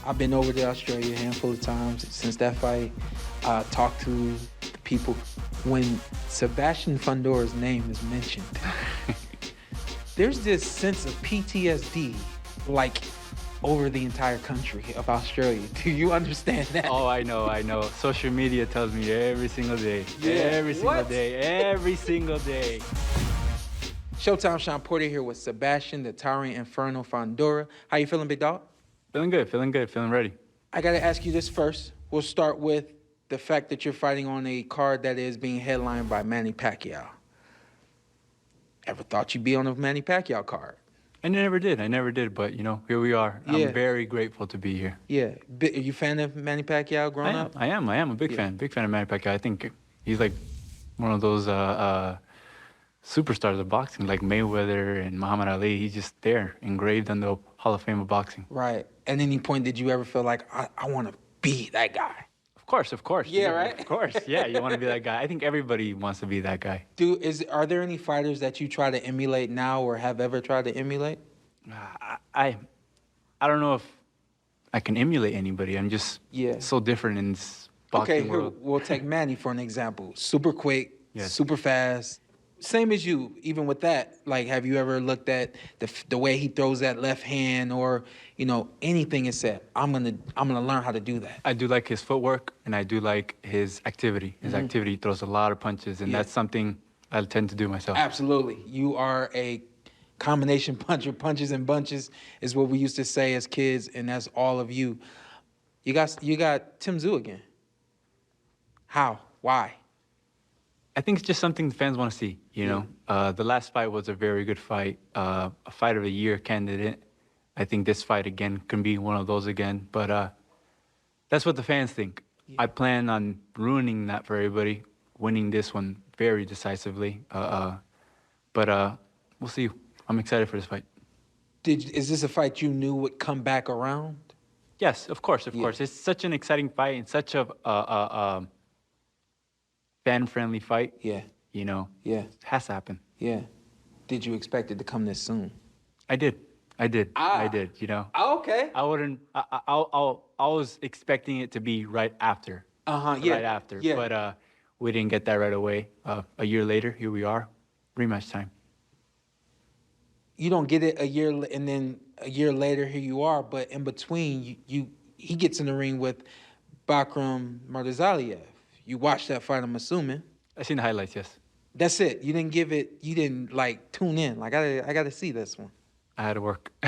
I've been over to Australia a handful of times since that fight. Talked to the people. When Sebastian Fundora's name is mentioned, there's this sense of PTSD, like over the entire country of Australia. Do you understand that? Oh, I know, I know. Social media tells me every single day. Yeah. Every single What? day. Every single day. Showtime Sean Porter here with Sebastian, the towering Inferno Fundora. How you feeling, big dog? Feeling good, feeling ready. I gotta ask you this first. We'll start with the fact that you're fighting on a card that is being headlined by Manny Pacquiao. Ever thought you'd be on a Manny Pacquiao card? I never did, but you know, here we are. Yeah. I'm very grateful to be here. Yeah. Are you a fan of Manny Pacquiao growing up? I am a big fan of Manny Pacquiao. I think he's like one of those superstars of boxing, like Mayweather and Muhammad Ali. He's just there, engraved in the Hall of Fame of boxing. Right. At any point, did you ever feel like, I want to be that guy? Of course. Yeah, right? Of course, yeah, you want to be that guy. I think everybody wants to be that guy. Are there any fighters that you try to emulate now or have ever tried to emulate? I don't know if I can emulate anybody. I'm just Yeah. so different in this boxing Okay, world. here, we'll take Manny for an example. Super quick, Yes. super fast. Same as you, even with that. Like, have you ever looked at the way he throws that left hand or, anything and said, I'm gonna learn how to do that? I do like his footwork, and I do like his activity. His activity throws a lot of punches, and Yeah. that's something I tend to do myself. Absolutely. You are a combination puncher. Punches and bunches is what we used to say as kids, and that's all of you. You got Tim Tszyu again. How? Why? I think it's just something the fans want to see, you know? The last fight was a very good fight, a fight of the year candidate. I think this fight again can be one of those again, but that's what the fans think. I plan on ruining that for everybody, winning this one very decisively. But we'll see. I'm excited for this fight. Is this a fight you knew would come back around? Yes, of course. Yeah. It's such an exciting fight and such a fan-friendly fight. Yeah. You know, Yeah. it has to happen. Yeah. Did you expect it to come this soon? I did. Ah. I did, you know. Okay. I wouldn't. I was expecting it to be right after. Yeah. Right after. Yeah. But we didn't get that right away. A year later, here we are, rematch time. You don't get it and then a year later, here you are. But in between, he gets in the ring with Bakram Mardazaliev. You watched that fight, I'm assuming. I seen the highlights. Yes, That's it. You didn't like tune in. Like I got to see this one. I had to work. I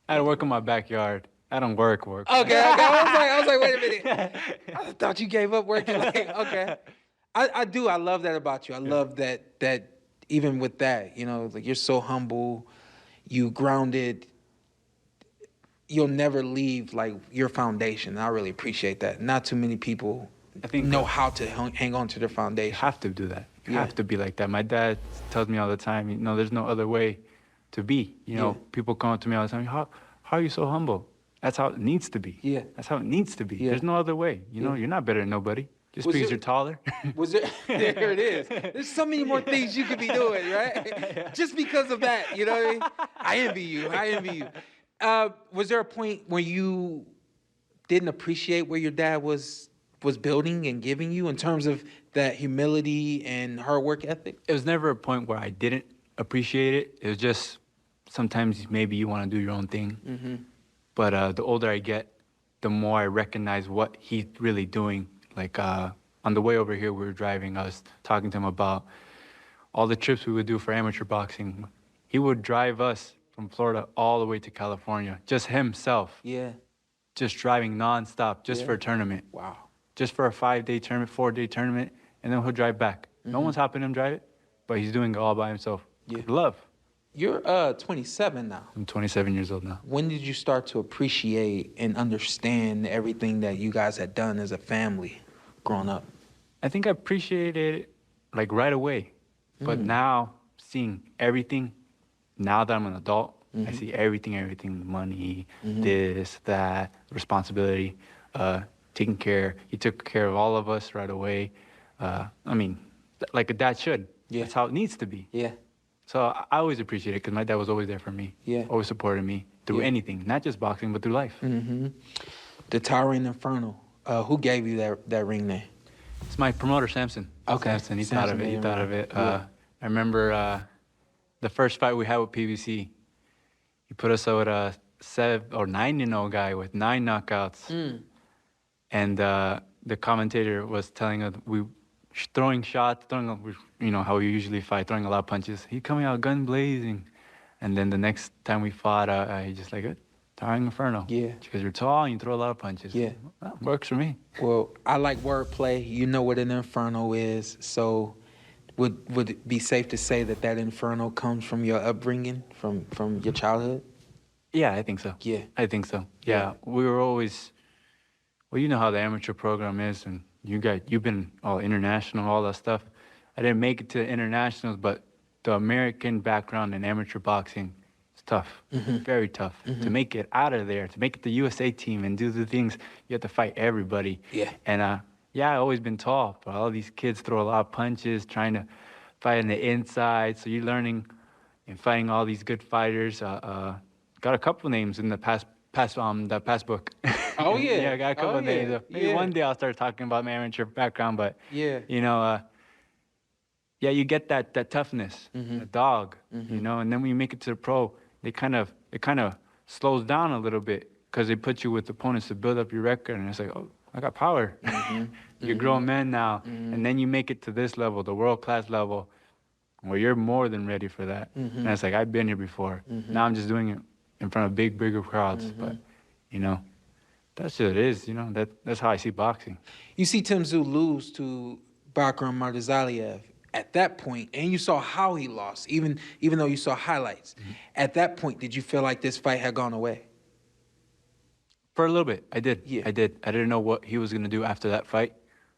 had to work in my backyard. I don't work. Okay. I was like, wait a minute. I thought you gave up working. Like, okay. I do. I love that about you. I love that even with that, like you're so humble, you grounded. You'll never leave like your foundation. I really appreciate that. Not too many people I think know how to hang on to their You foundation. have to do that. You Yeah. have to be like that. My dad tells me all the time, you know, there's no other way to be. You know, Yeah. people come up to me all the time, how are you so humble? That's how it needs to be. Yeah. That's how it needs to be. Yeah. There's no other way. You know, Yeah. you're not better than nobody. Just Was because it- you're taller. Was there? There it is. There's so many more things you could be doing, right? Just because of that, you know what I mean? I envy you. Was there a point where you didn't appreciate where your dad was building and giving you in terms of that humility and hard work ethic? It was never a point where I didn't appreciate it. It was just sometimes maybe you want to do your own thing. Mm-hmm. But the older I get, the more I recognize what he's really doing. Like on the way over here, we were driving. I was talking to him about all the trips we would do for amateur boxing. He would drive us from Florida all the way to California, just himself, Yeah. just driving nonstop, just Yeah. for a tournament, Wow. just for a 5-day tournament, 4-day tournament, and then he'll drive back. No one's helping him drive it, but he's doing it all by himself. Yeah. Love. You're 27 now. I'm 27 years old now. When did you start to appreciate and understand everything that you guys had done as a family growing up? I think I appreciated it like right away. But now seeing everything, now that I'm an adult, I see everything, money, this, that, responsibility, taking care. He took care of all of us right away. I mean, like a dad should. Yeah. That's how it needs to be. Yeah. So I always appreciate it because my dad was always there for me. Yeah. Always supported me through Yeah. anything, not just boxing, but through life. The Towering Inferno. Who gave you that ring name? It's my promoter, Samson. Okay. Samson, he thought of Samson it. He made it thought right. of it. Yeah. I remember the first fight we had with PBC. He put us out with a 7 or 9-0 guy with 9 knockouts. And the commentator was telling us we throwing shots, you know how we usually fight, throwing a lot of punches. He coming out gun blazing, and then the next time we fought, he just like Towering Inferno. Yeah. Because you're tall and you throw a lot of punches. Yeah. That works for me. Well, I like wordplay. You know what an inferno is, so would it be safe to say that inferno comes from your upbringing, from your childhood? Yeah, I think so. Yeah. I think so. Yeah. Yeah, we were always. Well, you know how the amateur program is, and you've been all international, all that stuff. I didn't make it to the internationals, but the American background in amateur boxing is tough, very tough. To make it out of there, to make it the USA team and do the things, you have to fight everybody. Yeah. And yeah, I've always been tall, but all these kids throw a lot of punches, trying to fight on the inside. So you're learning and fighting all these good fighters. Got a couple names in the past book. Oh, yeah. Yeah, I got a couple Oh, of names. yeah. Maybe Yeah. one day I'll start talking about my amateur background, but Yeah. you know, yeah, you get that toughness, the dog, you know, and then when you make it to the pro, it kind of slows down a little bit because they put you with opponents to build up your record, and it's like, oh, I got power. You're grown men now, and then you make it to this level, the world class level, where you're more than ready for that. And it's like I've been here before. Now I'm just doing it in front of bigger crowds, but you know, that's what it is. You know, that's how I see boxing. You see Tim Tszyu lose to Bakram Mardazaliev at that point, and you saw how he lost, even though you saw highlights. At that point, did you feel like this fight had gone away? For a little bit, I did. Yeah. I did. I didn't know what he was gonna do after that fight,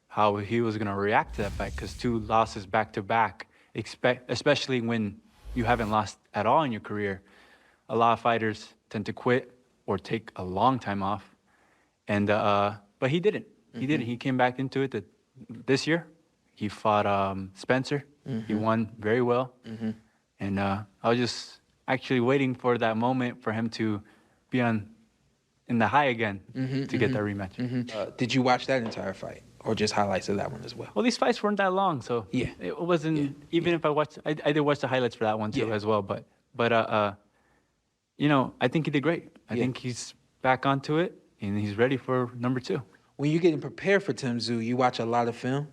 how he was gonna react to that fight, because 2 losses back to back, especially when you haven't lost at all in your career. A lot of fighters tend to quit or take a long time off, and but he didn't. He didn't. He came back into it this year. He fought Spencer. He won very well, and I was just actually waiting for that moment for him to be in the high again to get that rematch. Did you watch that entire fight, or just highlights of that one as well? Well, these fights weren't that long, so Yeah. it wasn't. Even if I watched, I did watch the highlights for that one too Yeah. as well. But you know, I think he did great. I Yeah. think he's back onto it and he's ready for number 2. When you're getting prepared for Tim Tszyu, you watch a lot of film?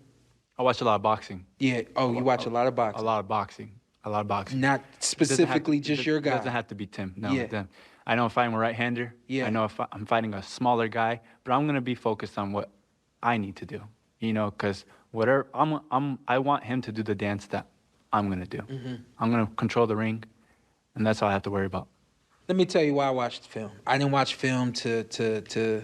I watch a lot of boxing. Yeah. Oh, you watch a lot of boxing. A lot of boxing. A lot of boxing. Not It doesn't have- specifically just it your guy. doesn't have to be Tim. No. Yeah. I know if I'm a right-hander. Yeah. I know if I'm fighting a smaller guy, but I'm gonna be focused on what I need to do. You know, because whatever I want him to do the dance that I'm gonna do. I'm gonna control the ring, and that's all I have to worry about. Let me tell you why I watched film. I didn't watch film to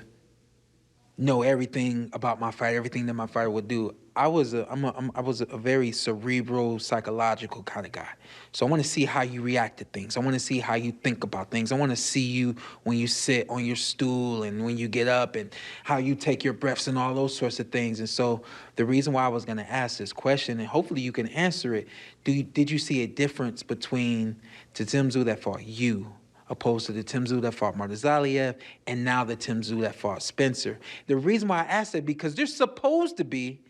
know everything about my fight, everything that my fighter would do. I was a very cerebral, psychological kind of guy. So I want to see how you react to things. I want to see how you think about things. I want to see you when you sit on your stool and when you get up and how you take your breaths and all those sorts of things. And so the reason why I was going to ask this question, and hopefully you can answer it, did you see a difference between the Tim Tszyu that fought you opposed to the Tim Tszyu that fought Mardazaliev, and now the Tim Tszyu that fought Spencer? The reason why I asked that, because there's supposed to be,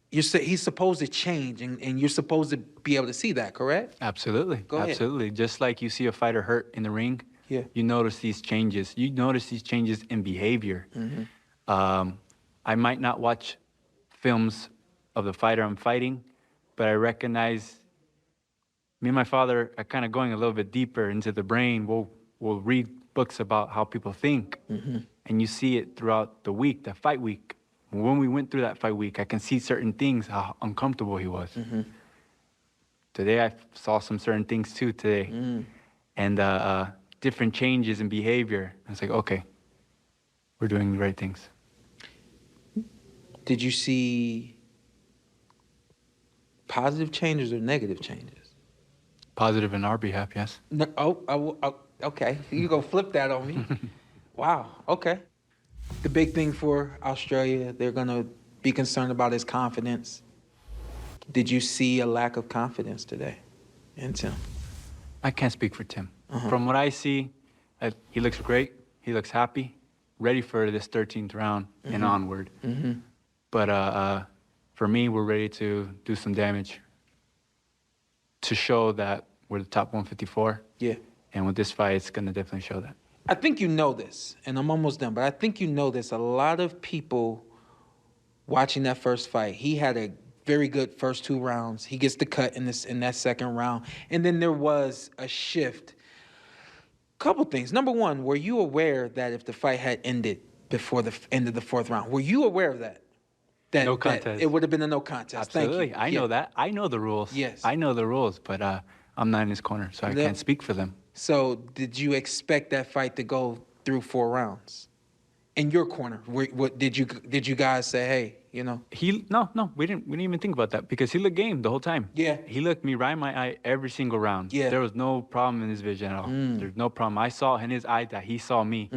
he's supposed to change, and you're supposed to be able to see that, correct? Absolutely. Go ahead. Absolutely. Just like you see a fighter hurt in the ring, Yeah. you notice these changes. You notice these changes in behavior. I might not watch films of the fighter I'm fighting, but I recognize me and my father are kind of going a little bit deeper into the brain. We'll read books about how people think, and you see it throughout the week, the fight week. When we went through that fight week, I can see certain things, how uncomfortable he was. Today, I saw some certain things too today, and different changes in behavior. It's like, okay, we're doing the right things. Did you see positive changes or negative changes? Positive in our behalf, yes. No, okay. You go flip that on me. Wow, okay. The big thing for Australia, they're going to be concerned about his confidence. Did you see a lack of confidence today? And Tim. I can't speak for Tim. From what I see, he looks great. He looks happy, ready for this 13th round and onward. But for me, we're ready to do some damage to show that we're the top 154. Yeah. And with this fight, it's going to definitely show that. I think you know this, and I'm almost done, but I think you know this. A lot of people watching that first fight, he had a very good first 2 rounds. He gets the cut in that second round. And then there was a shift. Couple things. Number one, were you aware that if the fight had ended before the end of the 4th round, were you aware of that? No contest. That it would have been a no contest. Absolutely. Thank you. I know that. I know the rules. Yes. I know the rules, but I'm not in his corner, so I can't speak for them. So did you expect that fight to go through 4 rounds? In your corner, what did you guys say? Hey, you know? No, we didn't even think about that because he looked game the whole time. Yeah. He looked me right in my eye every single round. Yeah. There was no problem in his vision at all. There's no problem. I saw in his eye that he saw me.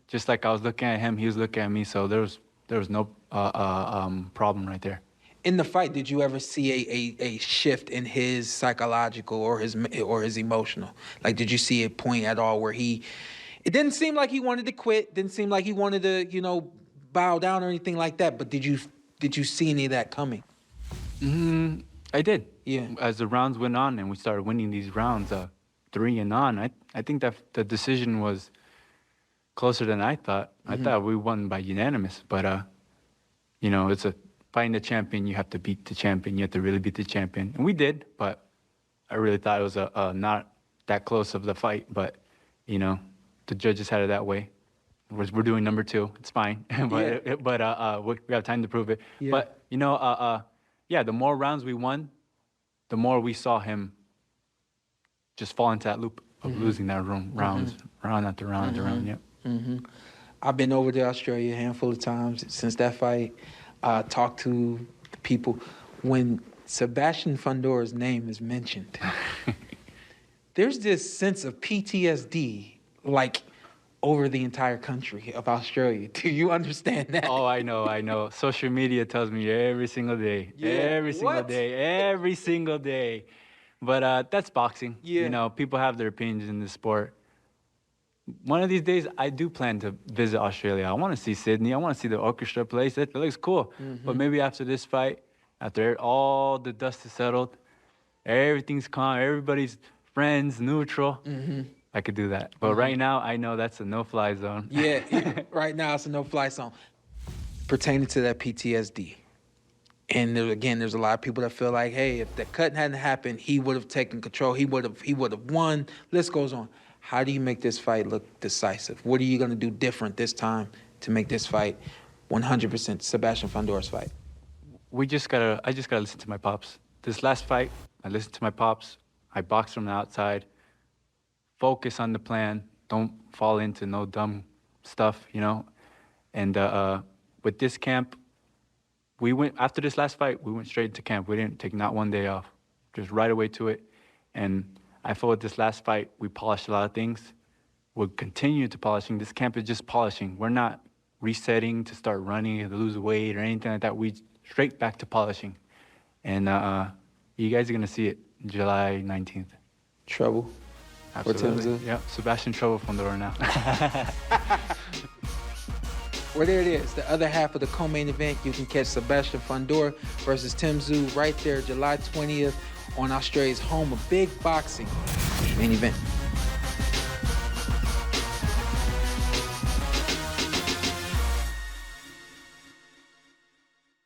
Just like I was looking at him, he was looking at me. So there was no problem right there. In the fight, did you ever see a shift in his psychological or his emotional? Like, did you see a point at all where it didn't seem like he wanted to quit, didn't seem like he wanted to, you know, bow down or anything like that, but did you see any of that coming? I did. Yeah. As the rounds went on and we started winning these rounds, 3 and on, I think that the decision was closer than I thought. I thought we won by unanimous, but you know, it's fighting the champion. You have to beat the champion. You have to really beat the champion, and we did. But I really thought it was not that close of the fight. But you know, the judges had it that way. We're doing number 2. It's fine, but we have time to prove it. Yeah. But you know, yeah, the more rounds we won, the more we saw him just fall into that loop of losing that round after round after round. Yep. I've been over to Australia a handful of times since that fight. Talked to the people. When Sebastian Fundora's name is mentioned, there's this sense of PTSD, like, over the entire country of Australia. Do you understand that? Oh, I know. Social media tells me every single day. Yeah. Every single What? day. Every single day. But that's boxing. Yeah. You know, people have their opinions in the sport. One of these days, I do plan to visit Australia. I want to see Sydney. I want to see the orchestra place. It looks cool. But maybe after this fight, after all the dust is settled, everything's calm, everybody's friends, neutral, I could do that. But right now, I know that's a no-fly zone. Yeah, right now it's a no-fly zone. Pertaining to that PTSD, and there's a lot of people that feel like, hey, if the cut hadn't happened, he would have taken control. He would have won. List goes on. How do you make this fight look decisive? What are you gonna do different this time to make this fight 100% Sebastian Fundora's fight? I just gotta listen to my pops. This last fight, I listened to my pops. I boxed from the outside. Focus on the plan. Don't fall into no dumb stuff, you know. And with this camp, after this last fight, we went straight into camp. We didn't take not one day off, just right away to it. And I feel with this last fight, we polished a lot of things. We'll continue to polishing. This camp is just polishing. We're not resetting to start running or to lose weight or anything like that. We straight back to polishing. And you guys are gonna see it July 19th. Trouble. Absolutely. Yeah, Sebastian Trouble Fundora now. Well, there it is. The other half of the co-main event. You can catch Sebastian Fundora versus Tim Tszyu right there, July 20th on Australia's home of big boxing main event.